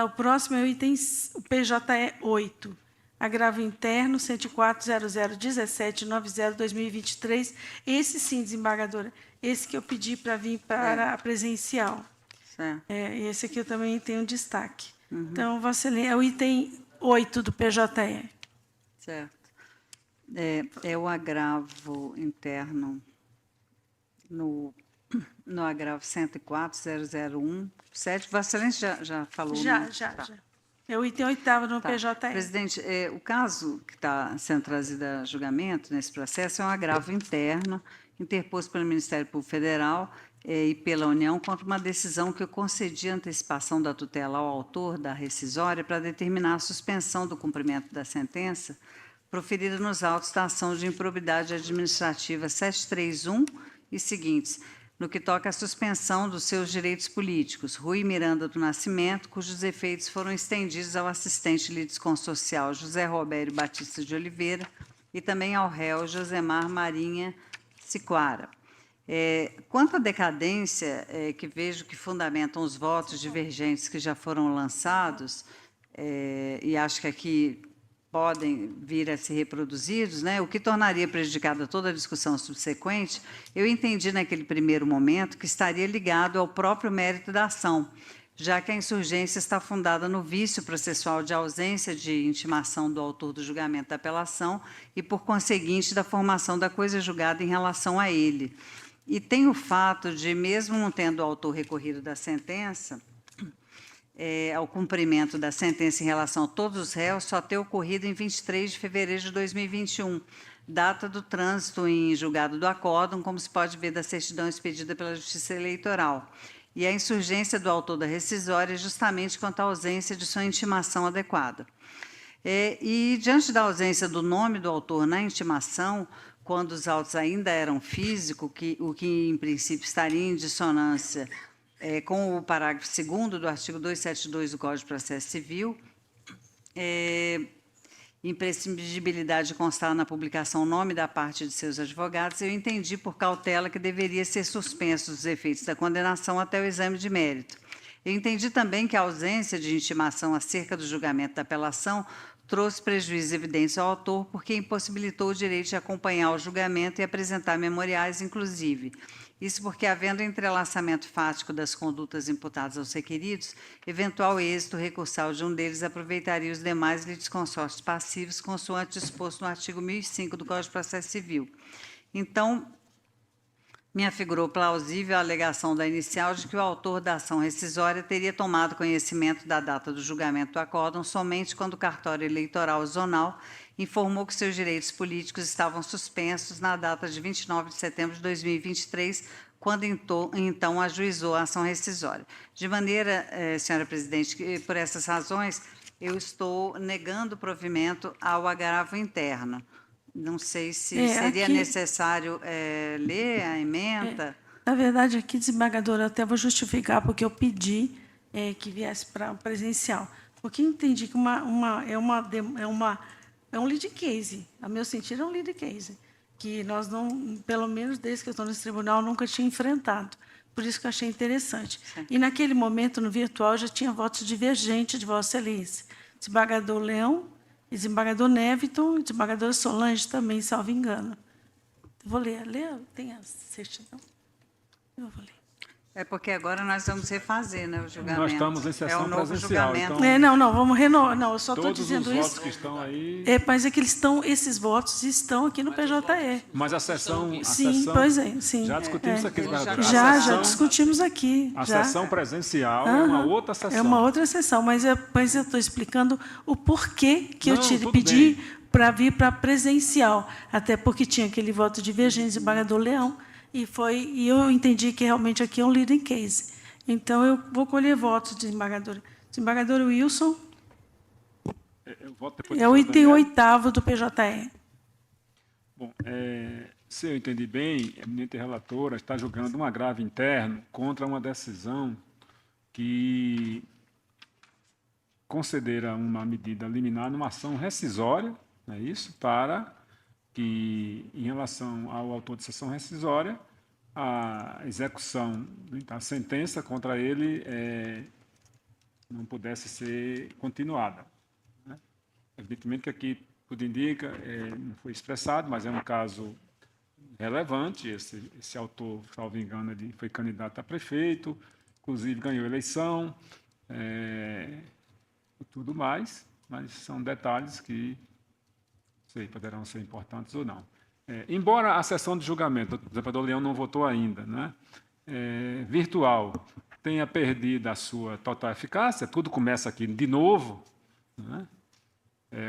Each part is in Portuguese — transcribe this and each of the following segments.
O próximo é o item o PJE 8. Agravo interno 104.0017.90/2023. Esse sim, desembargadora. Esse que eu pedi para vir para a presencial. Certo. Esse aqui eu também tenho destaque. Então, Vossa Excelência, é o item 8 do PJE. Certo. É o agravo interno no agravo 104.001.7. Vossa Excelência já falou, né? Já. É o item 8º no Tá. PJE. Presidente, o caso que está sendo trazido a julgamento nesse processo é um agravo interno interposto pelo Ministério Público Federal e pela União contra uma decisão que concedia antecipação da tutela ao autor da rescisória para determinar a suspensão do cumprimento da sentença proferida nos autos da ação de improbidade administrativa 731 e seguintes, no que toca à suspensão dos seus direitos políticos, Rui Miranda do Nascimento, cujos efeitos foram estendidos ao assistente litisconsocial José Robério Batista de Oliveira e também ao réu Josemar Marinha Siquara. Quanto à decadência, que vejo que fundamentam os votos divergentes que já foram lançados, e acho que aqui podem vir a ser reproduzidos, né, o que tornaria prejudicada toda a discussão subsequente, eu entendi naquele primeiro momento que estaria ligado ao próprio mérito da ação, já que a insurgência está fundada no vício processual de ausência de intimação do autor do julgamento da apelação e, por conseguinte, da formação da coisa julgada em relação a ele. E tem o fato de, mesmo não tendo o autor recorrido da sentença, ao cumprimento da sentença em relação a todos os réus, só ter ocorrido em 23 de fevereiro de 2021, data do trânsito em julgado do acórdão, como se pode ver da certidão expedida pela Justiça Eleitoral. E a insurgência do autor da rescisória é justamente quanto à ausência de sua intimação adequada. E, diante da ausência do nome do autor na intimação, quando os autos ainda eram físicos, o que, em princípio, estaria em dissonância com o parágrafo 2º do artigo 272 do Código de Processo Civil, imprescindibilidade de constar na publicação o nome da parte de seus advogados, eu entendi por cautela que deveria ser suspenso os efeitos da condenação até o exame de mérito. Eu entendi também que a ausência de intimação acerca do julgamento da apelação trouxe prejuízos evidentes ao autor, porque impossibilitou o direito de acompanhar o julgamento e apresentar memoriais, inclusive. Isso porque, havendo entrelaçamento fático das condutas imputadas aos requeridos, eventual êxito recursal de um deles aproveitaria os demais litisconsórcios passivos, consoante disposto no artigo 1005 do Código de Processo Civil. Então, me afigurou plausível a alegação da inicial de que o autor da ação rescisória teria tomado conhecimento da data do julgamento do acórdão somente quando o cartório eleitoral zonal informou que seus direitos políticos estavam suspensos na data de 29 de setembro de 2023, quando então ajuizou a ação rescisória. De maneira, senhora presidente, que por essas razões eu estou negando o provimento ao agravo interno. Não sei se seria necessário ler a emenda. Na verdade, aqui, desembargadora, eu até vou justificar, porque eu pedi que viesse para presencial. Porque entendi que é um lead case. A meu sentir, é um lead case. Que nós não, pelo menos desde que eu estou nesse tribunal, nunca tinha enfrentado. Por isso que eu achei interessante. Sim. E, naquele momento, no virtual, já tinha votos divergentes de Vossa Excelência. Desembargador Leão, desembargador Neviton e desembargadora Solange também, salvo engano. Vou ler. Tem a certidão? Eu vou ler. Porque agora nós vamos refazer, né, o julgamento. Nós estamos em sessão presencial. Julgamento. Então, não, vamos renovar. Não, eu só estou dizendo todos os isso. votos que estão aí... mas é que esses votos estão aqui no PJE. Mas a sessão... Sim, pois é. Sim. Já discutimos isso aqui, desembargadora. Já discutimos aqui. A sessão presencial é uma outra sessão. É uma outra sessão, mas eu estou explicando o porquê que eu pedi para vir para presencial, até porque tinha aquele voto divergente do desembargador Leão, e eu entendi que realmente aqui é um leading case. Então, eu vou colher votos, desembargadora. Desembargador Wilson. É o item 8º do PJE. Bom, se eu entendi bem, a eminente relatora está julgando um agravo interno contra uma decisão que concedera uma medida liminar numa ação rescisória, não é isso? Para que, em relação ao autor de sessão rescisória, a execução da sentença contra ele não pudesse ser continuada, né? Evidentemente que aqui, tudo indica, não foi expressado, mas é um caso relevante. Esse autor, salvo engano, ele foi candidato a prefeito, inclusive ganhou eleição, e tudo mais, mas são detalhes que, não sei, poderão ser importantes ou não. Embora a sessão de julgamento, o desembargador Leão não votou ainda, né, virtual, tenha perdido a sua total eficácia, tudo começa aqui de novo, né?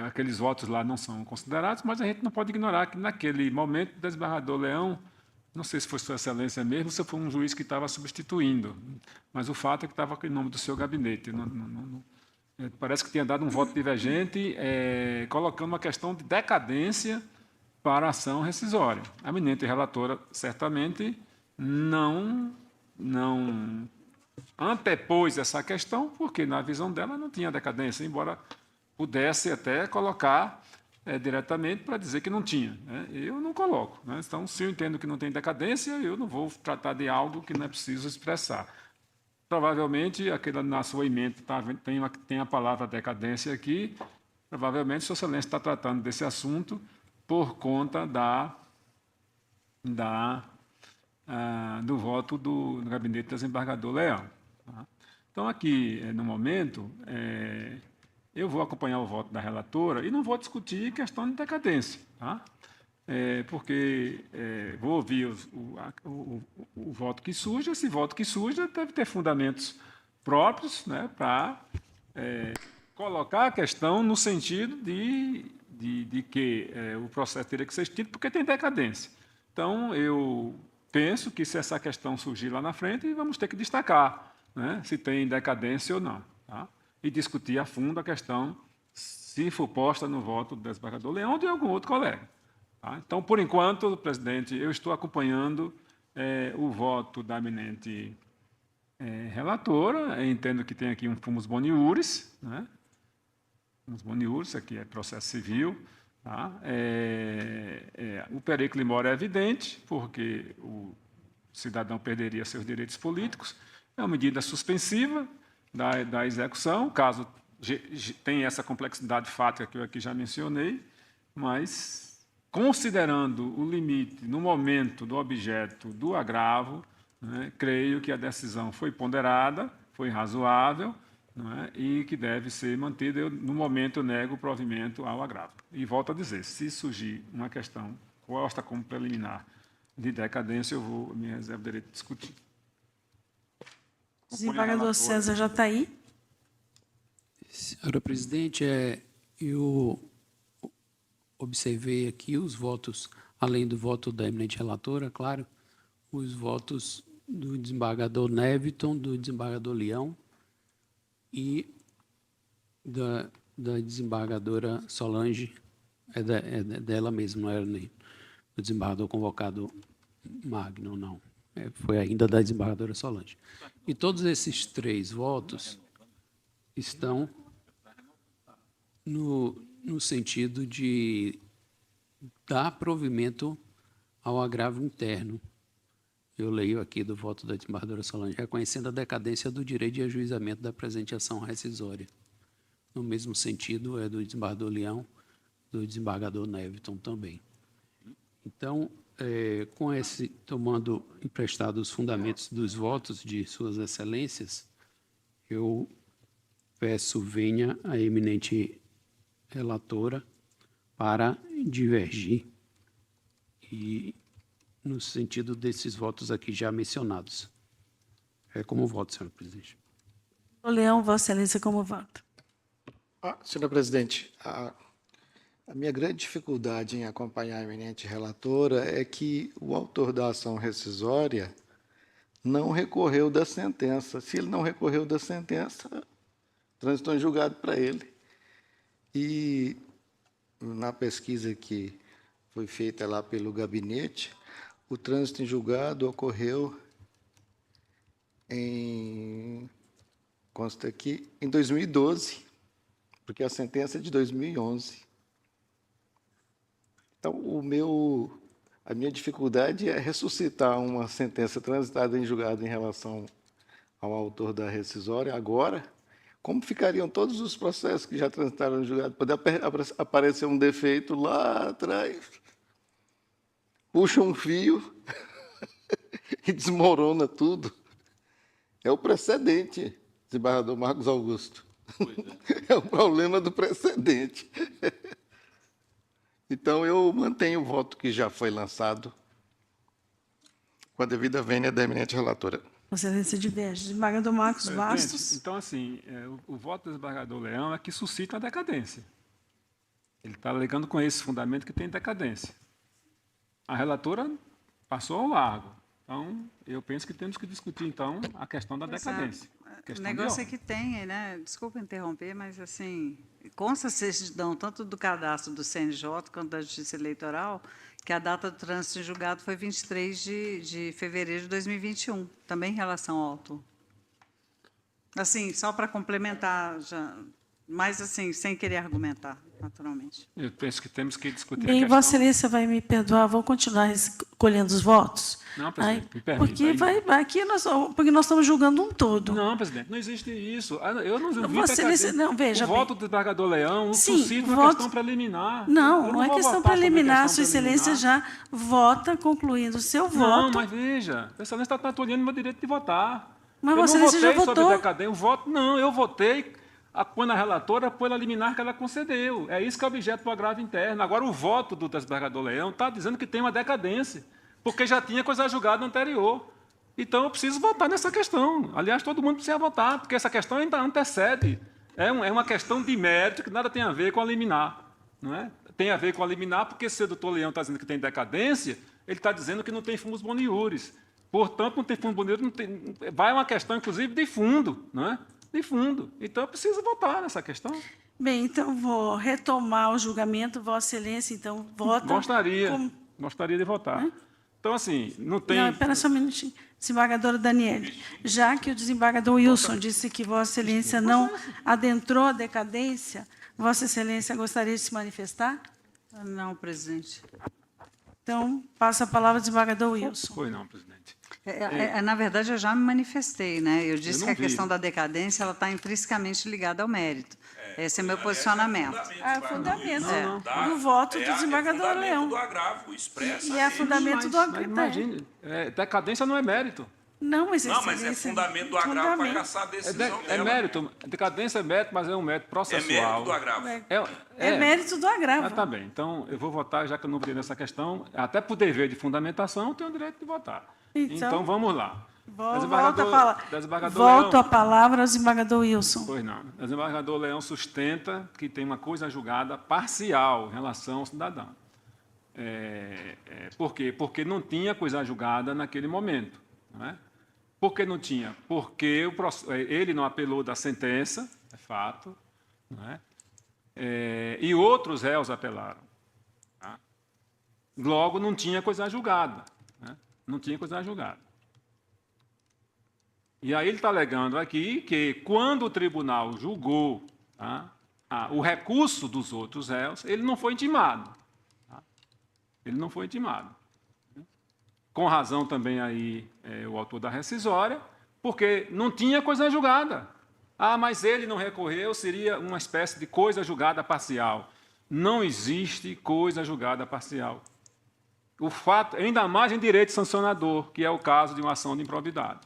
Aqueles votos lá não são considerados, mas a gente não pode ignorar que, naquele momento, o desembargador Leão, não sei se foi Sua Excelência mesmo, se foi um juiz que estava substituindo, mas o fato é que estava com o nome do seu gabinete. Parece que tinha dado um voto divergente, colocando uma questão de decadência para a ação rescisória. A eminente relatora, certamente, não antepôs essa questão, porque, na visão dela, não tinha decadência, embora pudesse até colocar diretamente para dizer que não tinha, né? Eu não coloco, né? Então, se eu entendo que não tem decadência, eu não vou tratar de algo que não é preciso expressar. Provavelmente, na sua emenda tem a palavra decadência aqui, provavelmente, Sua Excelência está tratando desse assunto por conta do voto do gabinete do desembargador Leão. Tá? Então, aqui, no momento, eu vou acompanhar o voto da relatora e não vou discutir questão de decadência, tá? Porque vou ouvir o voto que surge. Esse voto que surge deve ter fundamentos próprios, né, para colocar a questão no sentido de que o processo teria que ser extinto porque tem decadência. Então, eu penso que, se essa questão surgir lá na frente, vamos ter que destacar, né, se tem decadência ou não, tá? E discutir a fundo a questão, se for posta no voto do desembargador Leão ou de algum outro colega. Tá? Então, por enquanto, presidente, eu estou acompanhando o voto da eminente relatora. Eu entendo que tem aqui um fumus boniuris, né? Fumus boniuris, aqui é processo civil. Tá? O perigo mora é evidente, porque o cidadão perderia seus direitos políticos. É uma medida suspensiva da execução, caso tenha essa complexidade fática que eu aqui já mencionei, mas, considerando o limite no momento do objeto do agravo, né, creio que a decisão foi ponderada, foi razoável, não é, e que deve ser mantida. Eu, no momento, nego o provimento ao agravo. E volto a dizer, se surgir uma questão posta como preliminar de decadência, eu me reservo o direito de discutir. Desembargador César já está aí? Senhora presidente, eu observei aqui os votos, além do voto da eminente relatora, claro, os votos do desembargador Neviton, do desembargador Leão e da desembargadora Solange, dela mesma, não era nem do desembargador convocado Magno, não. Foi ainda da desembargadora Solange. E todos esses 3 votos estão no sentido de dar provimento ao agravo interno. Eu leio aqui do voto da desembargadora Solange, reconhecendo a decadência do direito de ajuizamento da presente ação rescisória. No mesmo sentido, é do desembargador Leão, do desembargador Neviton também. Então, tomando emprestado os fundamentos dos votos de Suas Excelências, eu peço venha a eminente relatora para divergir e no sentido desses votos aqui já mencionados. Como voto, senhora presidente. O Leão, Vossa Excelência, como voto? Senhora presidente, a minha grande dificuldade em acompanhar a eminente relatora é que o autor da ação rescisória não recorreu da sentença. Se ele não recorreu da sentença, transitou em julgado para ele. E na pesquisa que foi feita lá pelo gabinete, o trânsito em julgado ocorreu consta aqui, em 2012, porque a sentença é de 2011. Então, a minha dificuldade é ressuscitar uma sentença transitada em julgado em relação ao autor da rescisória agora, como ficariam todos os processos que já transitaram no julgado? Pode aparecer um defeito lá atrás, puxa um fio e desmorona tudo. É o precedente, desembargador Marcos Augusto. É o problema do precedente. Então, eu mantenho o voto que já foi lançado, com a devida vênia da eminente relatora. Vossa Excelência diverge. Desembargador Marcos Bastos. Gente, então, assim, o voto do desembargador Leão é que suscita a decadência. Ele está alegando com esse fundamento que tem decadência. A relatora passou ao largo. Então, eu penso que temos que discutir, então, a questão da decadência. O negócio é que tem, né? Desculpa interromper, mas assim, consta a certidão tanto do cadastro do CNJ quanto da Justiça Eleitoral que a data do trânsito em julgado foi 23 de fevereiro de 2021, também em relação ao autor. Assim, só para complementar, já, mas assim, sem querer argumentar, naturalmente. Eu penso que temos que discutir a Bem, questão. Vossa Excelência vai me perdoar, vou continuar colhendo os votos? Não, presidente, me permita. Porque nós estamos julgando um todo. Não, presidente, não existe isso. Eu não vi Vossa Excelência, decadência. não, veja o bem. voto do desembargador Leão Sim, suscita uma voto- questão preliminar. Não, Eu não é vou questão votar sobre preliminar. questão Sua Excelência preliminar. já vota, concluindo o seu Não, voto. mas veja, Vossa Excelência está atolhando meu direito de votar. Mas eu Vossa não Excelência já votei sobre votou. decadência. Eu votei quando a relatora pela liminar que ela concedeu. É isso que é objeto do agravo interno. Agora, o voto do desembargador Leão está dizendo que tem uma decadência, porque já tinha coisa julgada anterior. Então, eu preciso votar nessa questão. Aliás, todo mundo precisa votar, porque essa questão ainda antecede. É uma questão de mérito que nada tem a ver com a liminar. Não é? Tem a ver com a liminar, porque se o doutor Leão está dizendo que tem decadência, ele está dizendo que não tem fumus boniuris. Portanto, não tem fumus boniuris, vai uma questão, inclusive, de fundo. Não é? De fundo. Então, eu preciso votar nessa questão. Bem, então vou retomar o julgamento. Vossa Excelência, então, vota. Gostaria de votar. Então, assim, não tem... Não, espera só um minutinho. Desembargadora Daniele, já que o desembargador Wilson disse que Vossa Excelência não adentrou a decadência, Vossa Excelência gostaria de se manifestar? Não, presidente. Então, passa a palavra ao desembargador Wilson. Foi não, presidente. Na verdade, eu já me manifestei, né? Eu disse não que a vi. questão da decadência ela está intrinsecamente ligada ao mérito. Esse é meu posicionamento. É fundamento do voto do desembargador Leão. do agravo, expressa. E é fundamento do Mas agravo. imagine, decadência não é mérito. Não, mas Não, mas é Excelência, fundamento do agravo para fundamento. caçar a decisão É dela. mérito. Decadência é mérito, mas é um mérito É processual. mérito do agravo. É mérito do agravo. Ah, tá bem. Então, eu vou votar, já que eu não votei nessa questão, até por dever de fundamentação, eu tenho o direito de votar. Então vamos lá. Volto a palavra ao desembargador Wilson. Pois não. O desembargador Leão sustenta que tem uma coisa julgada parcial em relação ao cidadão. Por quê? Porque não tinha coisa julgada naquele momento. Não é? Por que não tinha? Porque ele não apelou da sentença, é fato, não é? E outros réus apelaram. Tá? Logo, não tinha coisa julgada. Né? Não tinha coisa julgada. E aí ele está alegando aqui que, quando o tribunal julgou o recurso dos outros réus, ele não foi intimado. Tá? Ele não foi intimado. Com razão também aí o autor da rescisória, porque não tinha coisa julgada. Mas ele não recorreu, seria uma espécie de coisa julgada parcial. Não existe coisa julgada parcial. O fato, ainda mais em direito sancionador, que é o caso de uma ação de improbidade.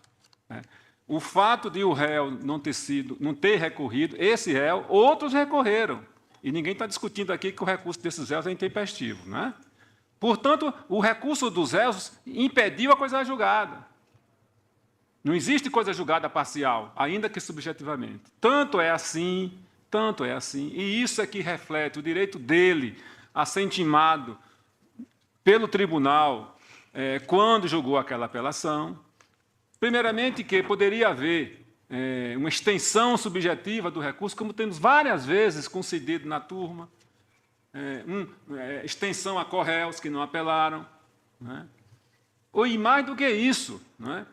Né? O fato de o réu não ter recorrido, esse réu, outros recorreram. E ninguém está discutindo aqui que o recurso desses réus é intempestivo. Né? Portanto, o recurso dos réus impediu a coisa julgada. Não existe coisa julgada parcial, ainda que subjetivamente. Tanto é assim, e isso é que reflete o direito dele a ser intimado pelo tribunal quando julgou aquela apelação. Primeiramente, que poderia haver uma extensão subjetiva do recurso, como temos várias vezes concedido na turma, extensão a corréus que não apelaram. Né? E mais do que isso, né?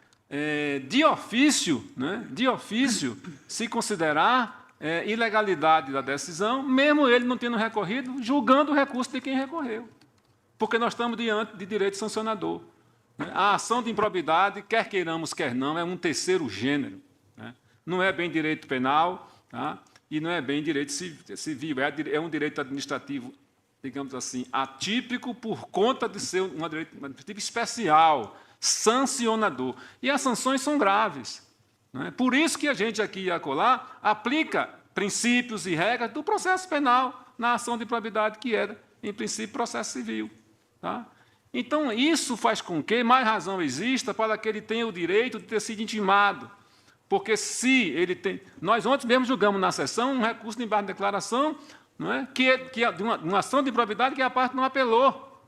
De ofício, se considerar ilegalidade da decisão, mesmo ele não tendo recorrido, julgando o recurso de quem recorreu. Porque nós estamos diante de direito sancionador. A ação de improbidade, quer queiramos, quer não, é um terceiro gênero. Né? Não é bem direito penal, tá? E não é bem direito civil, é um direito administrativo, digamos assim, atípico por conta de ser um direito administrativo especial, sancionador. E as sanções são graves. Não é? Por isso que a gente aqui e acolá aplica princípios e regras do processo penal na ação de improbidade, que era, em princípio, processo civil. Tá? Então, isso faz com que mais razão exista para que ele tenha o direito de ter sido intimado. Porque se ele tem... Nós ontem mesmo julgamos na sessão um recurso de embargo de declaração, não é? que é de uma ação de improbidade que a parte não apelou.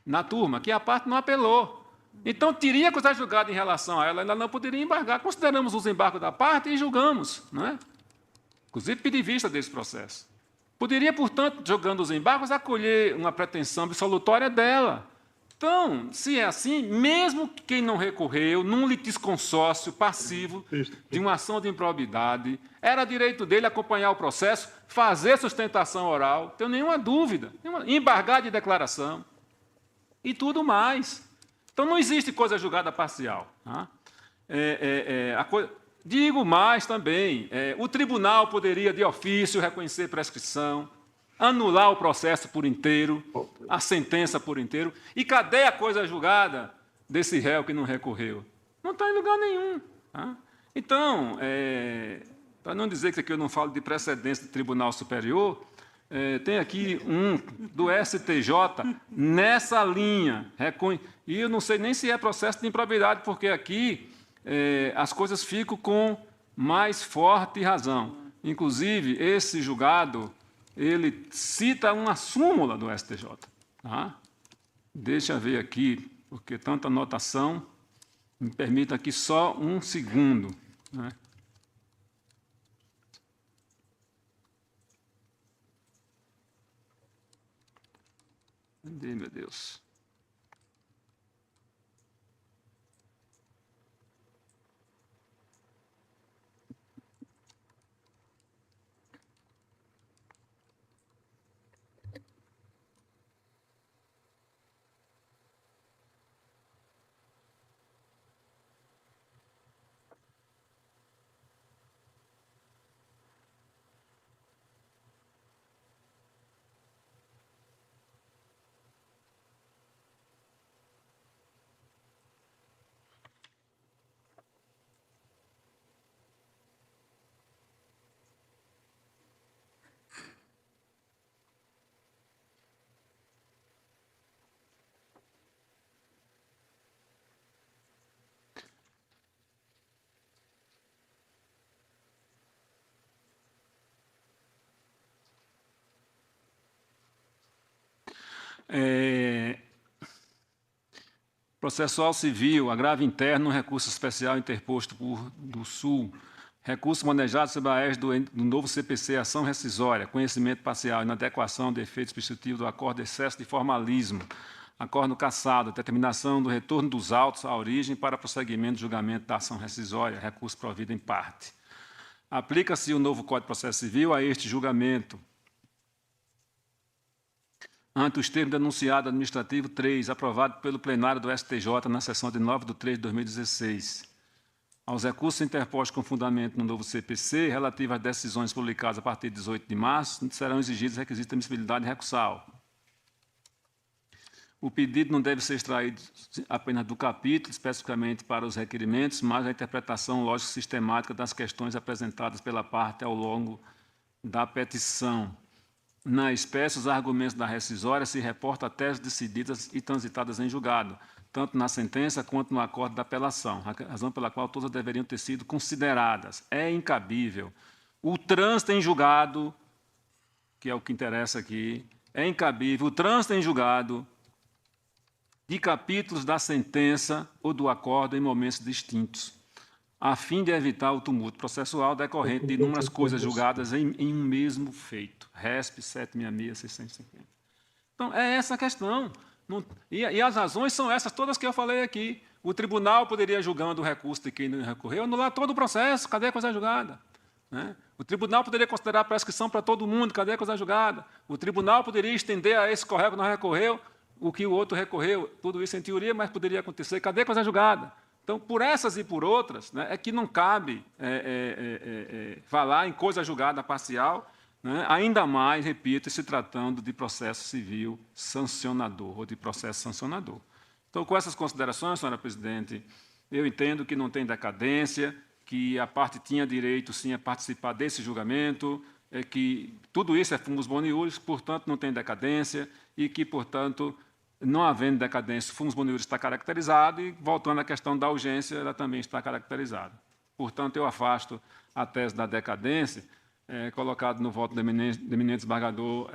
Na turma, que a parte não apelou. Então, teria coisa julgada em relação a ela, ainda não poderia embargar. Consideramos os embargos da parte e julgamos, não é? Inclusive, pedir vista desse processo. Poderia, portanto, jogando os embargos, acolher uma pretensão absolutória dela. Então, se é assim, mesmo quem não recorreu, num litisconsórcio passivo de uma ação de improbidade, era direito dele acompanhar o processo, fazer sustentação oral, não tenho nenhuma dúvida, embargar de declaração e tudo mais. Então, não existe coisa julgada parcial. Tá? Digo mais também, o tribunal poderia, de ofício, reconhecer prescrição, anular o processo por inteiro, a sentença por inteiro. E cadê a coisa julgada desse réu que não recorreu? Não está em lugar nenhum. Tá? Então, para não dizer que aqui eu não falo de precedência do Tribunal Superior, tem aqui um do STJ nessa linha. E eu não sei nem se é processo de improbidade, porque aqui as coisas ficam com mais forte razão. Inclusive, esse julgado, ele cita uma súmula do STJ. Tá? Deixa eu ver aqui, porque tanta anotação, me permita aqui só um segundo. Né? Cadê, meu Deus? Processual civil, agravo interno, recurso especial interposto do Sul, recurso manejado sobre a égide do novo CPC, ação rescisória, conhecimento parcial, inadequação de efeito substitutivo do acordo, excesso de formalismo, acordo cassado, determinação do retorno dos autos à origem para prosseguimento do julgamento da ação rescisória, recurso provido em parte. Aplica-se o novo Código de Processo Civil a este julgamento, ante os termos do enunciado administrativo 3, aprovado pelo plenário do STJ na sessão de 9 de 3 de 2016. Aos recursos interpostos com fundamento no novo CPC, relativos às decisões publicadas a partir de 18 de março, serão exigidos requisitos de admissibilidade recursal. O pedido não deve ser extraído apenas do capítulo, especificamente para os requerimentos, mas a interpretação lógica sistemática das questões apresentadas pela parte ao longo da petição. Na espécie, os argumentos da rescisória se reportam a teses decididas e transitadas em julgado, tanto na sentença quanto no acordo da apelação, razão pela qual todas deveriam ter sido consideradas. É incabível. O trânsito em julgado, que é o que interessa aqui, é incabível. O trânsito em julgado de capítulos da sentença ou do acordo em momentos distintos, a fim de evitar o tumulto processual decorrente de inúmeras coisas julgadas em um mesmo feito. RESP 766-650. Então, é essa a questão. E as razões são essas todas que eu falei aqui. O tribunal poderia, julgando o recurso de quem não recorreu, anular todo o processo. Cadê a coisa julgada? Né? O tribunal poderia considerar a prescrição para todo mundo. Cadê a coisa julgada? O tribunal poderia estender a esse correio que não recorreu o que o outro recorreu. Tudo isso em teoria, mas poderia acontecer. Cadê a coisa julgada? Então, por essas e por outras, né, é que não cabe falar em coisa julgada parcial, né, ainda mais, repito, se tratando de processo civil sancionador, ou de processo sancionador. Então, com essas considerações, senhora presidente, eu entendo que não tem decadência, que a parte tinha direito, sim, a participar desse julgamento, que tudo isso é fumus boniuris, portanto, não tem decadência, e que, portanto, não havendo decadência, o fumus boniuris está caracterizado, e, voltando à questão da urgência, ela também está caracterizada. Portanto, eu afasto a tese da decadência, colocado no voto do eminente desembargador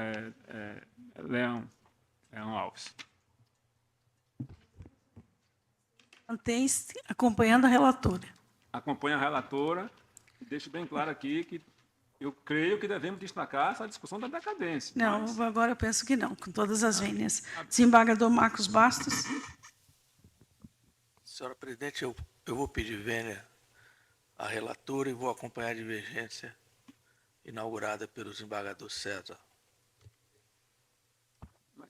Leão Alves. Mantém-se acompanhando a relatora. Acompanho a relatora e deixo bem claro aqui que eu creio que devemos destacar essa discussão da decadência. Não, mas... agora eu penso que não, com todas as vênias. Desembargador Marcos Bastos. Senhora presidente, eu vou pedir vênia à relatora e vou acompanhar a divergência inaugurada pelo desembargador César.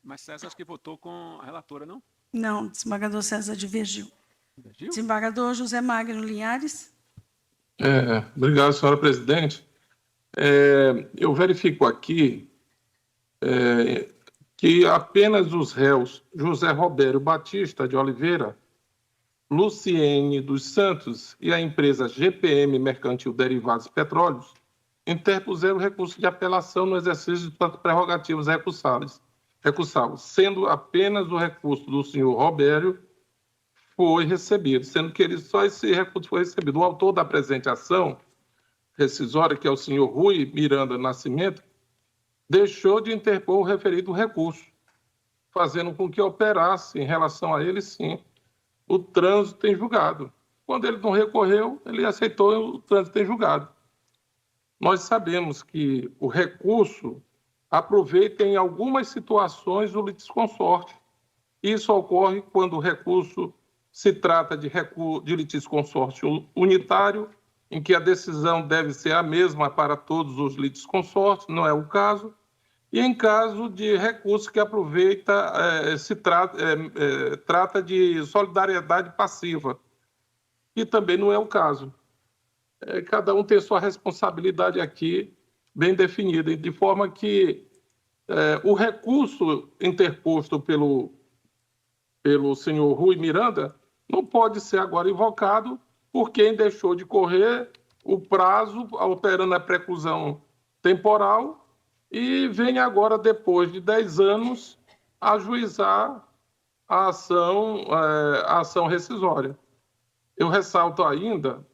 Mas César acho que votou com a relatora, não? Não, desembargador César divergiu. Divergiu? Desembargador José Magno Linhares. Obrigado, senhora presidente. Eu verifico aqui que apenas os réus José Robério Batista de Oliveira, Luciene dos Santos e a empresa GPM Mercantil Derivados e Petróleos interpuseram recurso de apelação no exercício de suas prerrogativas recussáveis, sendo apenas o recurso do senhor Robério foi recebido, sendo que só esse recurso foi recebido. O autor da presente ação rescisória, que é o senhor Rui Miranda Nascimento, deixou de interpor o referido recurso, fazendo com que operasse, em relação a ele, sim, o trânsito em julgado. Quando ele não recorreu, ele aceitou o trânsito em julgado. Nós sabemos que o recurso aproveita em algumas situações o litisconsorte. Isso ocorre quando o recurso se trata de litisconsórcio unitário, em que a decisão deve ser a mesma para todos os litisconsortes, não é o caso, e em caso de recurso que aproveita, trata de solidariedade passiva, que também não é o caso. Cada um tem sua responsabilidade aqui bem definida, de forma que o recurso interposto pelo senhor Rui Miranda não pode ser agora invocado por quem deixou de correr o prazo, alterando a preclusão temporal, e vem agora, depois de 10 anos, ajuizar a ação rescisória. Eu ressalto ainda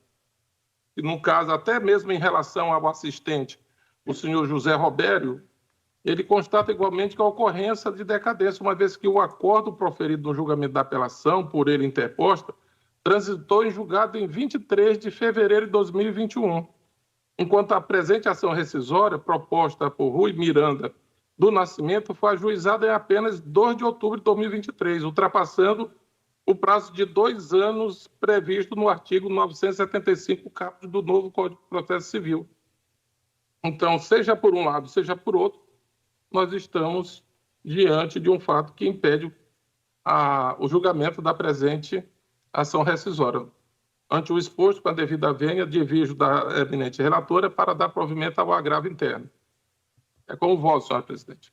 que, no caso, até mesmo em relação ao assistente, o senhor José Robério, ele constata igualmente que a ocorrência de decadência, uma vez que o acordo proferido no julgamento da apelação, por ele interposta, transitou em julgado em 23 de fevereiro de 2021, enquanto a presente ação rescisória, proposta por Rui Miranda do Nascimento, foi ajuizada em apenas 2 de outubro de 2023, ultrapassando o prazo de 2 anos previsto no artigo 975, caput do novo Código de Processo Civil. Então, seja por um lado, seja por outro, nós estamos diante de um fato que impede o julgamento da presente ação rescisória. Ante o exposto, com a devida vênia, divirjo da eminente relatora para dar provimento ao agravo interno. É com o voto, senhora presidente.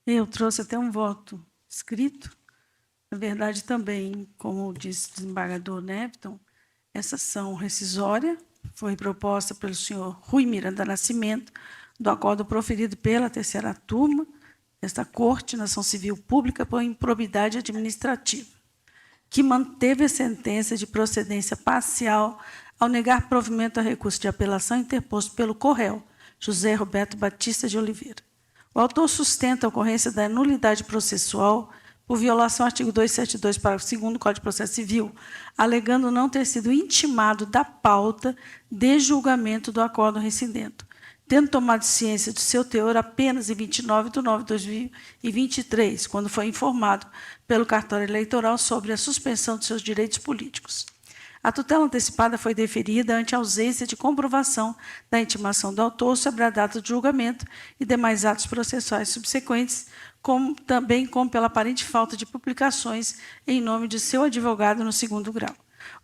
Eu trouxe até um voto escrito. Na verdade, também, como disse o desembargador Neviton, essa ação rescisória foi proposta pelo senhor Rui Miranda Nascimento, do acordo proferido pela terceira turma desta Corte na Ação Civil Pública por improbidade administrativa, que manteve a sentença de procedência parcial ao negar provimento a recurso de apelação interposto pelo Corréu, José Roberto Batista de Oliveira. O autor sustenta a ocorrência da nulidade processual por violação ao artigo 272, parágrafo 2º do Código de Processo Civil, alegando não ter sido intimado da pauta de julgamento do acordo rescindento, tendo tomado ciência do seu teor apenas em 29 de nove de 2023, quando foi informado pelo cartório eleitoral sobre a suspensão de seus direitos políticos. A tutela antecipada foi deferida ante a ausência de comprovação da intimação do autor sobre a data de julgamento e demais atos processuais subsequentes, também como pela aparente falta de publicações em nome de seu advogado no 2º grau.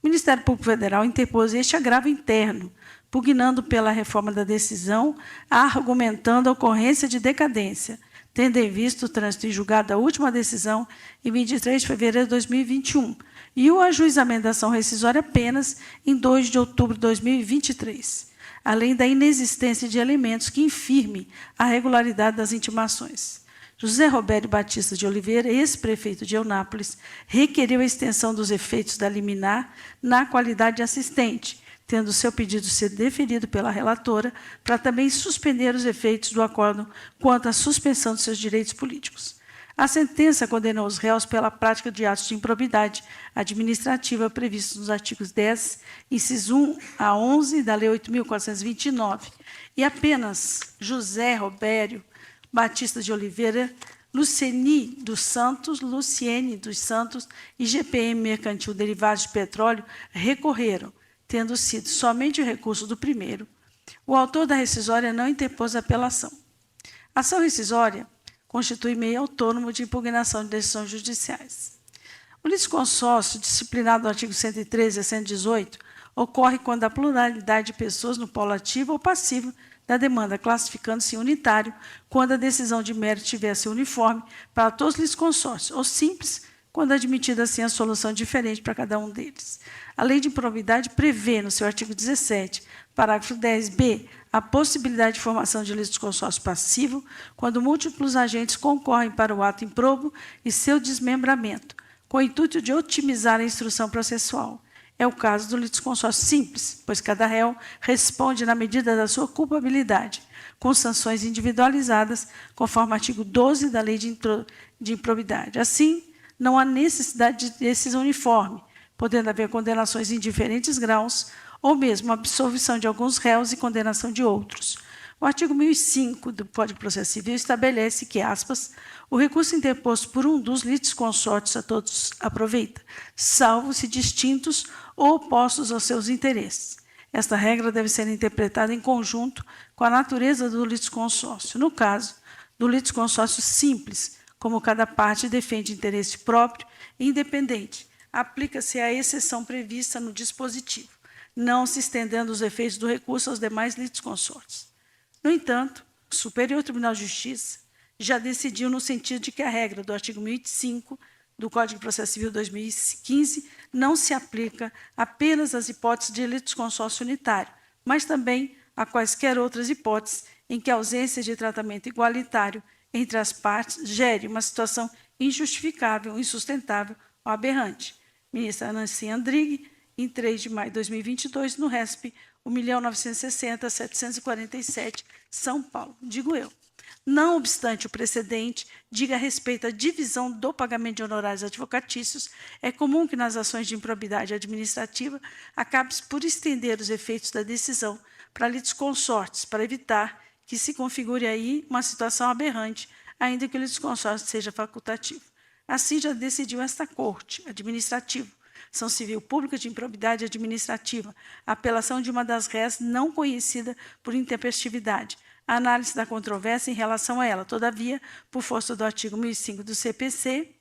O Ministério Público Federal interpôs este agravo interno, pugnando pela reforma da decisão, argumentando a ocorrência de decadência, tendo em vista o trânsito em julgado da última decisão em 23 de fevereiro de 2021 e o ajuizamento da ação rescisória apenas em 2 de outubro de 2023, além da inexistência de elementos que infirmem a regularidade das intimações. José Robério Batista de Oliveira, ex-prefeito de Eunápolis, requeriu a extensão dos efeitos da liminar na qualidade de assistente, tendo seu pedido sido deferido pela relatora, para também suspender os efeitos do acordo quanto à suspensão de seus direitos políticos. A sentença condenou os réus pela prática de atos de improbidade administrativa previstos nos artigos 10, inciso 1 a 11 da Lei 8.429, e apenas José Robério Batista de Oliveira, Luciene dos Santos e GPM Mercantil Derivados de Petróleo recorreram, tendo sido somente o recurso do primeiro. O autor da rescisória não interpôs apelação. A ação rescisória constitui meio autônomo de impugnação de decisões judiciais. O litisconsórcio, disciplinado no artigo 113 a 118, ocorre quando a pluralidade de pessoas no polo ativo ou passivo da demanda, classificando-se unitário quando a decisão de mérito tivesse uniforme para todos os litisconsórcios, ou simples, quando admitida assim a solução diferente para cada um deles. A lei de improbidade prevê, no seu artigo 17, parágrafo 10b, a possibilidade de formação de litisconsórcio passivo quando múltiplos agentes concorrem para o ato improbo e seu desmembramento, com o intuito de otimizar a instrução processual. É o caso do litisconsórcio simples, pois cada réu responde na medida da sua culpabilidade, com sanções individualizadas, conforme o artigo 12 da Lei de Improbidade. Assim, não há necessidade de decisão uniforme, podendo haver condenações em diferentes graus, ou mesmo absolvição de alguns réus e condenação de outros. O artigo 1005 do Código de Processo Civil estabelece que, aspas, o recurso interposto por um dos litisconsórcios a todos aproveita, salvo se distintos ou opostos aos seus interesses. Esta regra deve ser interpretada em conjunto com a natureza do litisconsórcio. No caso do litisconsórcio simples, como cada parte defende interesse próprio e independente, aplica-se a exceção prevista no dispositivo, não se estendendo os efeitos do recurso aos demais litisconsórcios. No entanto, o Superior Tribunal de Justiça já decidiu no sentido de que a regra do artigo 1005 do Código de Processo Civil 2015 não se aplica apenas às hipóteses de litisconsórcio unitário, mas também a quaisquer outras hipóteses em que a ausência de tratamento igualitário entre as partes gere uma situação injustificável, insustentável ou aberrante. Ministra Nancy Andrighi, em 3 de maio de 2022, no RESP 1.960.747, São Paulo. Digo eu. Não obstante o precedente diga respeito à divisão do pagamento de honorários advocatícios, é comum que nas ações de improbidade administrativa acabe por estender os efeitos da decisão para litisconsortes, para evitar que se configure aí uma situação aberrante, ainda que o litisconsórcio seja facultativo. Assim já decidiu esta Corte Administrativa, Ação Civil Pública de Improbidade Administrativa, a apelação de uma das réis não conhecida por intempestividade, a análise da controvérsia em relação a ela. Todavia, por força do artigo 1005 do CPC,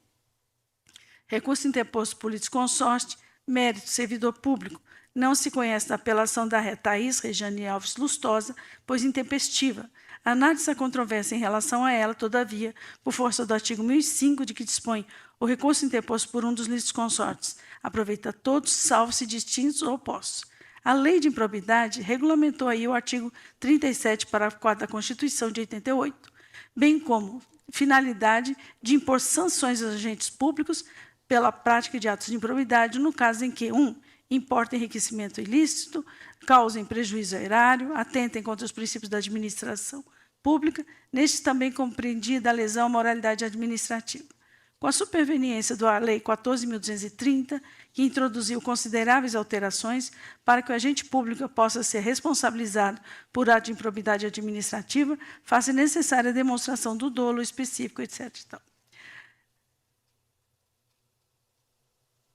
recurso interposto por litisconsórcio, mérito servidor público, não se conhece da apelação da ré Thaís Regiane Alves Lustosa, pois intempestiva. A análise da controvérsia em relação a ela, todavia, por força do artigo 1005, de que dispõe o recurso interposto por um dos litisconsortes, aproveita todos, salvo-se distintos ou opostos. A Lei de Improbidade regulamentou aí o artigo 37, parágrafo 4 da Constituição de 88, bem como finalidade de impor sanções aos agentes públicos pela prática de atos de improbidade, no caso em que, 1, importa enriquecimento ilícito, causem prejuízo ao erário, atentem contra os princípios da administração pública, neste também compreendida a lesão à moralidade administrativa. Com a superveniência da Lei 14.230, que introduziu consideráveis alterações para que o agente público possa ser responsabilizado por ato de improbidade administrativa, faça necessária a demonstração do dolo específico, etc.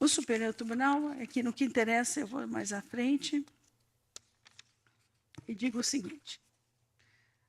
O Superior Tribunal, aqui no que interessa, eu vou mais à frente, e digo o seguinte: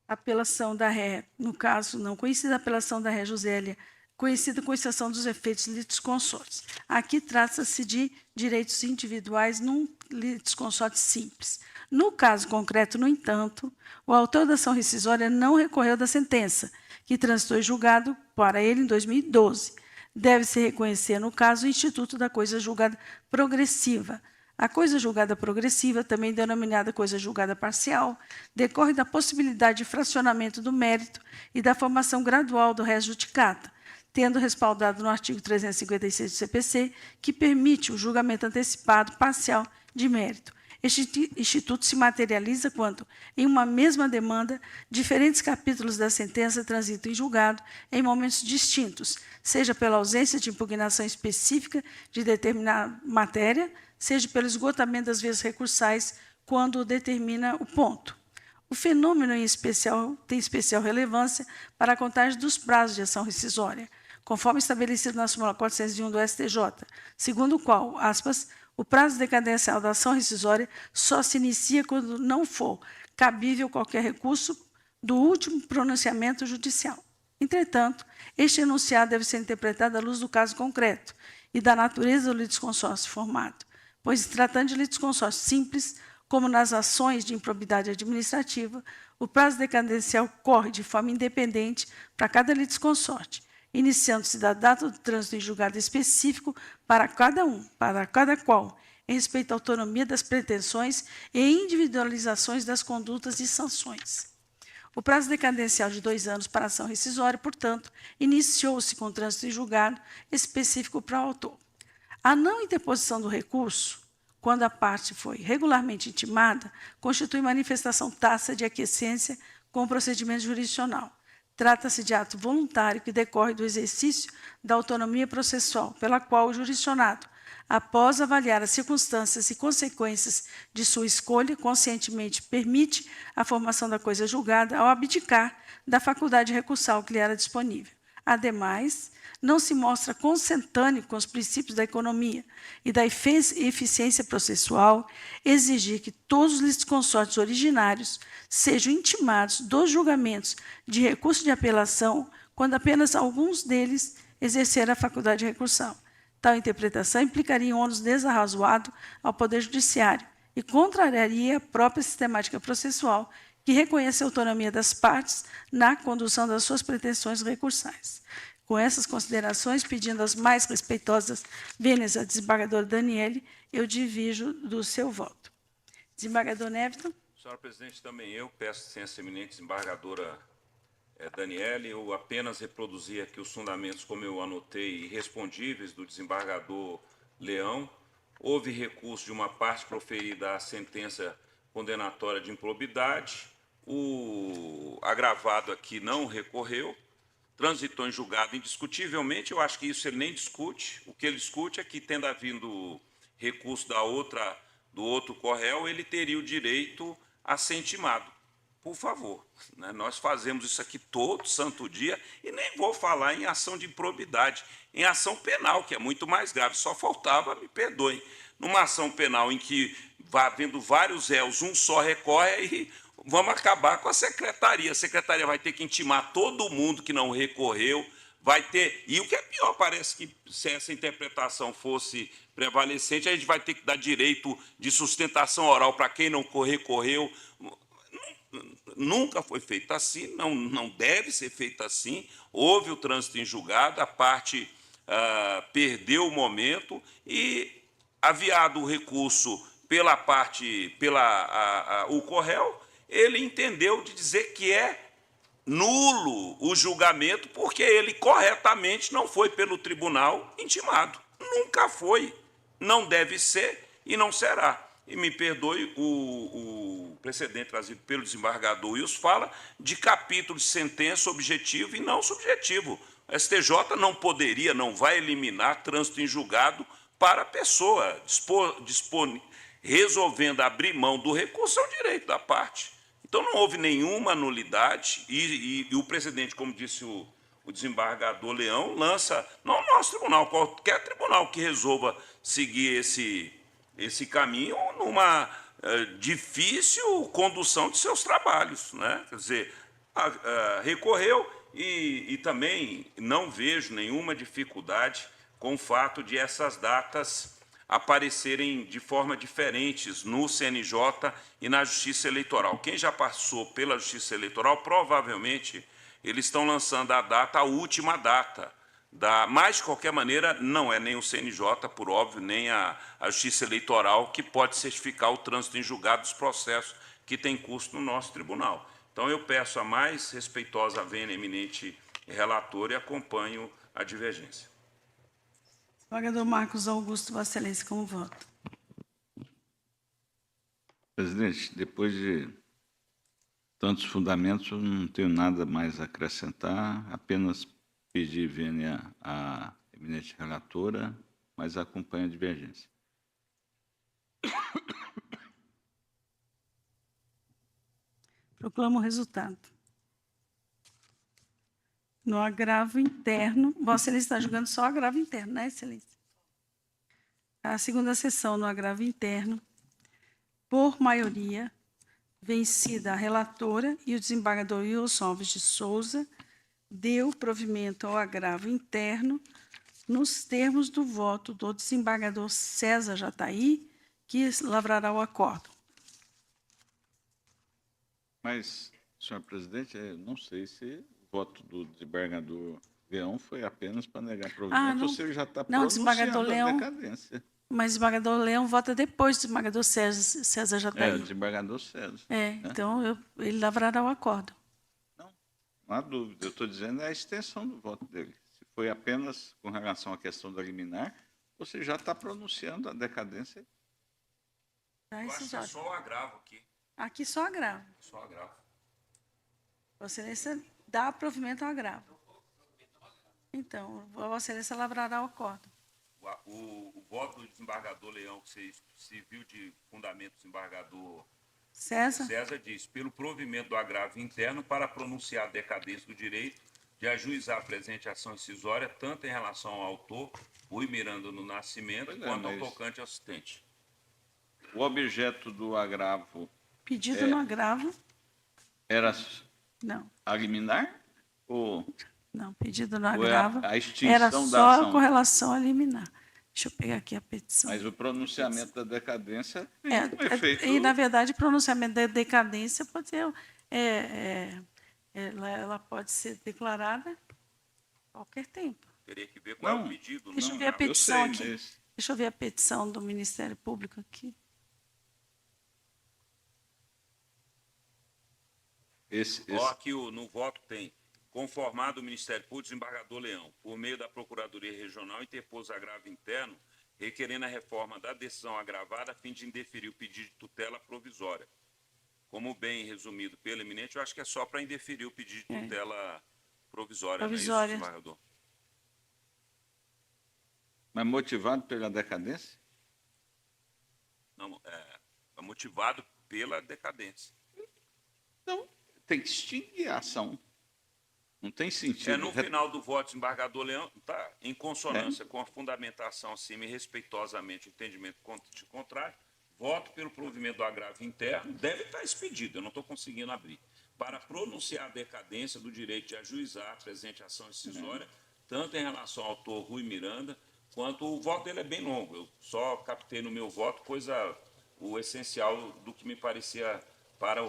a apelação da ré, no caso não conhecida, a apelação da ré Josélia conhecida com exceção dos efeitos litisconsortes. Aqui trata-se de direitos individuais num litisconsorte simples. No caso concreto, no entanto, o autor da ação rescisória não recorreu da sentença, que transitou em julgado para ele em 2012. Deve-se reconhecer, no caso, o Instituto da Coisa Julgada Progressiva. A coisa julgada progressiva, também denominada coisa julgada parcial, decorre da possibilidade de fracionamento do mérito e da formação gradual do res judicata, tendo respaldado no artigo 356 do CPC, que permite o julgamento antecipado parcial de mérito. Este instituto se materializa quando, em uma mesma demanda, diferentes capítulos da sentença transitam em julgado em momentos distintos, seja pela ausência de impugnação específica de determinada matéria, seja pelo esgotamento das vias recursais, quando determina o ponto. O fenômeno, em especial, tem especial relevância para a contagem dos prazos de ação rescisória, conforme estabelecido na súmula 401 do STJ, segundo o qual, aspas, o prazo decadencial da ação rescisória só se inicia quando não for cabível qualquer recurso do último pronunciamento judicial. Entretanto, este enunciado deve ser interpretado à luz do caso concreto e da natureza do litisconsórcio formado, pois, tratando de litisconsórcio simples, como nas ações de improbidade administrativa, o prazo decadencial corre de forma independente para cada litisconsorte, iniciando-se da data do trânsito em julgado específico para cada qual, em respeito à autonomia das pretensões e individualizações das condutas e sanções. O prazo decadencial de 2 anos para a ação rescisória, portanto, iniciou-se com o trânsito em julgado específico para o autor. A não interposição do recurso, quando a parte foi regularmente intimada, constitui manifestação tácita de aquiescência com o procedimento jurisdicional. Trata-se de ato voluntário que decorre do exercício da autonomia processual, pela qual o jurisdicionado, após avaliar as circunstâncias e consequências de sua escolha, conscientemente permite a formação da coisa julgada ao abdicar da faculdade recursal que lhe era disponível. Ademais, não se mostra consentâneo com os princípios da economia e da eficiência processual exigir que todos os litisconsortes originários sejam intimados dos julgamentos de recurso de apelação quando apenas alguns deles exerceram a faculdade recursal. Tal interpretação implicaria um ônus desarrazoado ao Poder Judiciário e contrariaria a própria sistemática processual que reconhece a autonomia das partes na condução das suas pretensões recursais. Com essas considerações, pedindo as mais respeitosas vênias à desembargadora Daniele, eu divijo do seu voto. Desembargador Neviton. Senhora Presidente, também eu peço licença, eminente desembargadora Daniele, eu apenas reproduzi aqui os fundamentos, como eu anotei, irrespondíveis do desembargador Leão. Houve recurso de uma parte proferida à sentença condenatória de improbidade, o agravado aqui não recorreu, transitou em julgado indiscutivelmente, eu acho que isso ele nem discute, o que ele discute é que, tendo havido recurso do outro corréu, ele teria o direito a ser intimado. Por favor, né? Nós fazemos isso aqui todo santo dia e nem vou falar em ação de improbidade, em ação penal, que é muito mais grave, só faltava, me perdoem, numa ação penal em que vai havendo vários réus, um só recorre e vamos acabar com a secretaria vai ter que intimar todo mundo que não recorreu, vai ter, e o que é pior, parece que se essa interpretação fosse prevalecente, a gente vai ter que dar direito de sustentação oral para quem não recorreu. Nunca foi feito assim, não deve ser feito assim. Houve o trânsito em julgado, a parte perdeu o momento e, aviado o recurso pela parte, o corréu, ele entendeu de dizer que é nulo o julgamento porque ele corretamente não foi pelo tribunal intimado. Nunca foi, não deve ser e não será. E me perdoe o precedente trazido pelo desembargador Wilson fala de capítulo de sentença objetivo e não subjetivo. O STJ não poderia, não vai eliminar trânsito em julgado para a pessoa, resolvendo abrir mão do recurso é o direito da parte. Então, não houve nenhuma nulidade e o precedente, como disse o desembargador Leão, lança, não o nosso tribunal, qualquer tribunal que resolva seguir esse caminho numa difícil condução de seus trabalhos, né? Quer dizer, recorreu e também não vejo nenhuma dificuldade com o fato de essas datas aparecerem de forma diferentes no CNJ e na Justiça Eleitoral. Quem já passou pela Justiça Eleitoral, provavelmente, eles estão lançando a data, a última data. Mas, de qualquer maneira, não é nem o CNJ, por óbvio, nem a Justiça Eleitoral que pode certificar o trânsito em julgado dos processos que tem curso no nosso tribunal. Então, eu peço a mais respeitosa vênia, eminente relator, e acompanho a divergência. Desembargador Marcos Augusto, Vossa Excelência, como voto. Presidente, depois de tantos fundamentos, eu não tenho nada mais a acrescentar, apenas pedir vênia à eminente relatora, mas acompanho a divergência. Proclamo o resultado. No agravo interno, Vossa Excelência está julgando só o agravo interno, né, Excelência? A segunda sessão no agravo interno, por maioria, vencida a relatora e o desembargador Wilson Alves de Souza, deu provimento ao agravo interno nos termos do voto do desembargador César Jataí, que lavrará o acórdão. Mas, senhor presidente, eu não sei se o voto do desembargador Leão foi apenas para negar provimento, ou se ele já está pronunciando a decadência. Mas o desembargador Leão vota depois do desembargador César Jataí. O desembargador César. Então ele lavrará o acórdão. Não há dúvida. Eu estou dizendo a extensão do voto dele. Se foi apenas com relação à questão da liminar, ou se já está pronunciando a decadência. Eu acho que é só o agravo aqui. Aqui só agravo. Só agravo. Vossa Excelência dá provimento ao agravo. Então, Vossa Excelência lavrará o acórdão. O voto do desembargador Leão, que você civil de fundamento do desembargador César diz, pelo provimento do agravo interno para pronunciar a decadência do direito de ajuizar a presente ação incisória, tanto em relação ao autor, Rui Miranda no Nascimento, quanto ao tocante assistente. O objeto do agravo pedido no agravo. Era Não. a liminar? Ou Não, pedido no agravo a extinção era da só ação? com relação a liminar. Deixa eu pegar aqui a petição. Mas o pronunciamento da decadência tem um efeito... E, na verdade, o pronunciamento da decadência pode ser... ela pode ser declarada a qualquer tempo. Teria que ver qual é o pedido. Deixa eu ver a petição aqui. Deixa eu ver a petição do Ministério Público aqui. Aqui no voto tem: conformado o Ministério Público, desembargador Leão, por meio da Procuradoria Regional, interpôs agravo interno, requerendo a reforma da decisão agravada a fim de indeferir o pedido de tutela provisória. Como bem resumido pelo eminente, eu acho que é só para indeferir o pedido de tutela provisória. Não é isso, desembargador? Mas motivado pela decadência? Não, é motivado pela decadência. Então, tem que extinguir a ação. Não tem sentido. No final do voto, desembargador Leão, está em consonância com a fundamentação acima e respeitosamente o entendimento contrário, voto pelo provimento do agravo interno, deve estar expedido, eu não estou conseguindo abrir, para pronunciar a decadência do direito de ajuizar a presente ação incisória, tanto em relação ao autor Rui Miranda, quanto o voto dele é bem longo. Eu só captei no meu voto o essencial do que me parecia para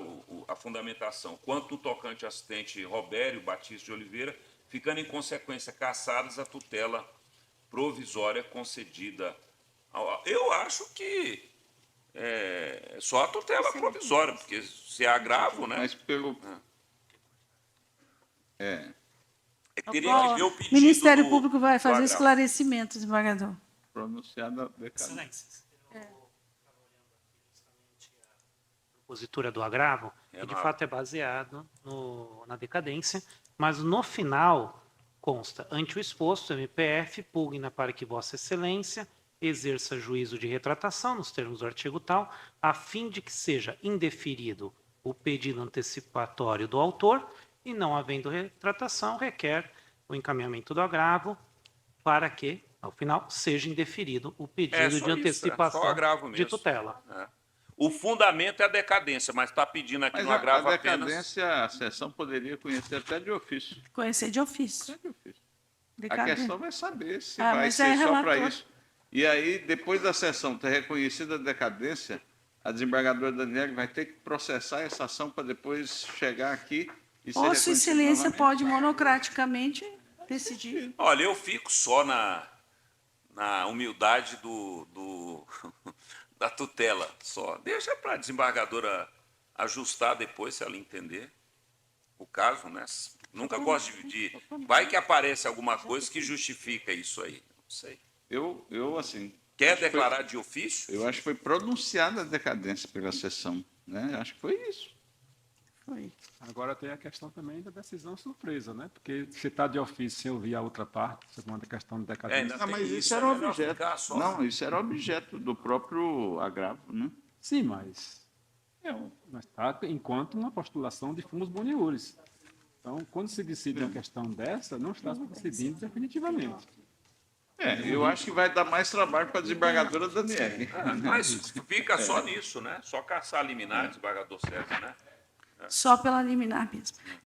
a fundamentação. Quanto o tocante assistente Robério Batista de Oliveira, ficando em consequência cassadas a tutela provisória concedida. Eu acho que só a tutela provisória, porque se é agravo, né? Mas pelo... teria que ver o pedido O Ministério Público vai do fazer agravo. esclarecimento, desembargador. Pronunciada decadência. Excelência, eu estava olhando aqui justamente a propositura do agravo, que de fato é baseado na decadência, mas no final consta: ante o exposto, o MPF pugna para que Vossa Excelência exerça juízo de retratação, nos termos do artigo tal, a fim de que seja indeferido o pedido antecipatório do autor e, não havendo retratação, requer o encaminhamento do agravo para que, ao final, seja indeferido o pedido de antecipação de tutela. O fundamento é a decadência, mas está pedindo aqui Mas no a agravo apenas... decadência, a sessão poderia conhecer até de ofício. Conhecer de ofício. Até de ofício. A Decadente. questão vai saber se Ah, vai mas ser é só para relator. isso. E aí, depois da sessão ter reconhecido a decadência, a desembargadora Daniele vai ter que processar essa ação para depois chegar aqui e ser Ou Sua reconhecida Excelência novamente. pode monocraticamente decidir. Olha, eu fico só na humildade da tutela só. Deixa para a desembargadora ajustar depois, se ela entender o caso, né? Nunca gosto de... Vai que aparece alguma coisa que justifica isso aí. Não sei. Eu assim... Quer acho que declarar de ofício? Eu acho que foi pronunciada a decadência pela sessão. Né? Acho que foi isso. Foi. Agora tem a questão também da decisão surpresa, né? Porque se está de ofício sem ouvir a outra parte, segundo a questão de decadência. ainda Ah, tem mas isso, isso é era melhor objeto. ficar só. Não, isso era objeto do próprio agravo, né? Sim, mas está enquanto uma postulação de fumus boniuris. Então, quando se decide uma questão dessa, não está se decidindo definitivamente. Eu acho que vai dar mais trabalho para a desembargadora Daniele. Mas fica só nisso, né? Só caçar liminar, desembargador César, né? Só pela liminar mesmo.